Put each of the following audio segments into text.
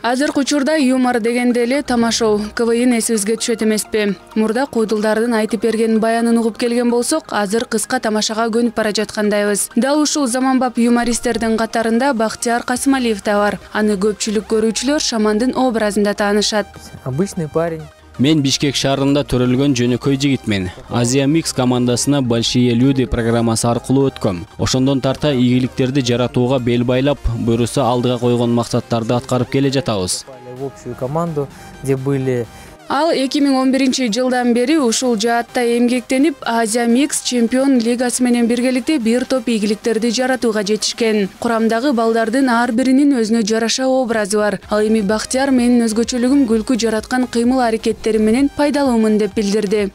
Азыркы учурда юмор дегенде эле тамашоо КВН эсибизге түшөт эмеспи? Мурда куйдулдардын айтып берген баянын угуп келген болсок, азыр кыска тамашага көнүп бара жаткандайбыз. Дал ушул заманбап юмористтердин катарында Бактияр Касымалиев да бар. Аны көпчүлүк көрүүчүлөр шамандын образында таанышат. Обычный парень. Мен Бишкек шаарында төрөлгөн жөнөкөй жигитмен. Азия Микс командасына «Большие люди» программасы аркылуу өткөм. Ошондон тарта ийгиликтерди жаратууга бел байлап, буюрса алдыга койгон максаттарды аткарып келе жатабыз. В общую команду, где были... Ал 2011-жылдан бери ушул жаатта эмгектенип, Азия Микс чемпион лигасы менен биргеликте бир топ ийгиликтерди жаратууга жетишкен. Курамдагы балдардын ар биринин өзүнө жараша образы бар. Ал эми Бактияр менин өзгөчөлүгүм күлкү жараткан кыймыл-аракеттерим менен пайдалуумун деп билдирди.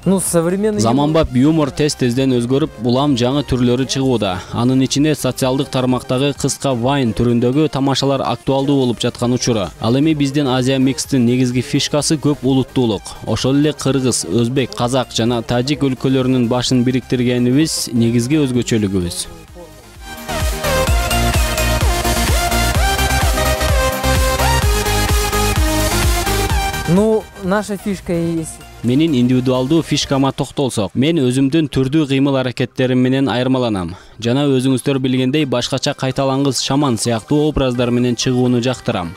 Заманбап юмор тез-тезден өзгөрүп, булам жаңы түрлөрү чыгууда. Анын ичинде социалдык тармактагы кыска вайн түрүндөгү тамашалар актуалдуу болуп жаткан учуру. Ал эми биздин Азия Микстин негизги фишкасы көп улуттуулук. Ошол эле кыргыз, өзбек, казак жана тажик өлкөлөрүнүн башын бириктиргенибиз негизги өзгөчөлүгүбүз. Наша фишка есть. Менин индивидуалдуу фишкама токтолсок, мен өзүмдүн түрдүү кыймыл-аракеттерим менен айырмаланам. Жана өзүңүздөр билгендей башкача кайталангыс шаман сыяктуу образдар менен чыгууну жактырам.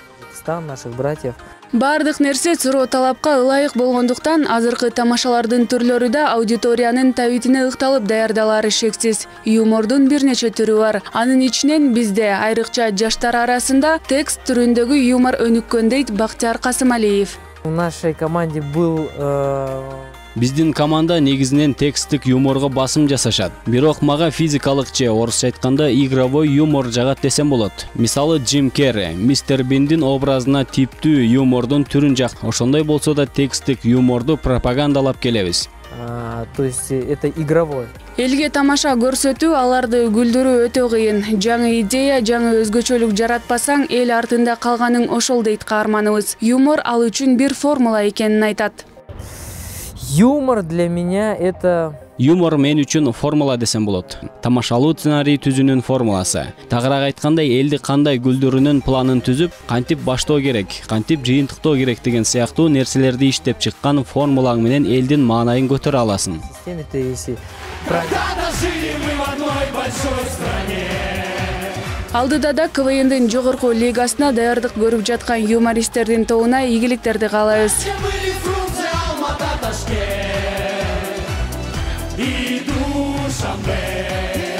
Наших братьев. Бардык нерсе суроо талапка ылайык болгондуктан азыркы тамашалардын түрлөрү да аудиториянын табитине ыкталып даярдалары шексиз. Юмордун бир нече түрү бар. Анын ичинен бизде, айрыкча жаштар арасында, текст түрүндөгү юмор өнүккөн дейт Бактияр Касымалиев. В нашей команде был... Биздин команда негизинен тексттик юморго басым жасашат. Бирок мага физикалык же, орусча айтканда, игровой юмор жагат десем болот. Мисалы Джим Керри, Мистер Биндин образына типтүү юмордун түрүн жак. Ошондой болсо да тексттик юморду пропагандалап келебиз. То есть это игровой. Элге тамаша көрсөтүү, аларды күлдүрүү өтө кыйын. Жаңы идея, жаңы өзгөчөлүк жаратпасаң, эл артында калганың ошол дейт каарманыбыз. Юмор ал үчүн бир формула экенин айтат. Юмор для меня это... Юмор мен үчүн формула десем болот. Тамашалуу сценарий түзүүнүн формуласы. Тагыраак айткандай, элди кандай күлдүрүүнүн планын түзүп, кантип баштоо керек, кантип жыйынтыктоо керек деген сыяктуу нерселерди иштеп чыккан формулаң менен элдин маанайын көтөрө аласың. Алдыда да КВНдин жогорку лигасына даярдык көрүп жаткан юмористтердин тобуна ийгиликтерди каалайбыз.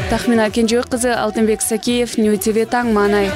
Тахмина Кенжебек кызы, Алтынбек Сакиев, Нью ТВ, Таң Маанай.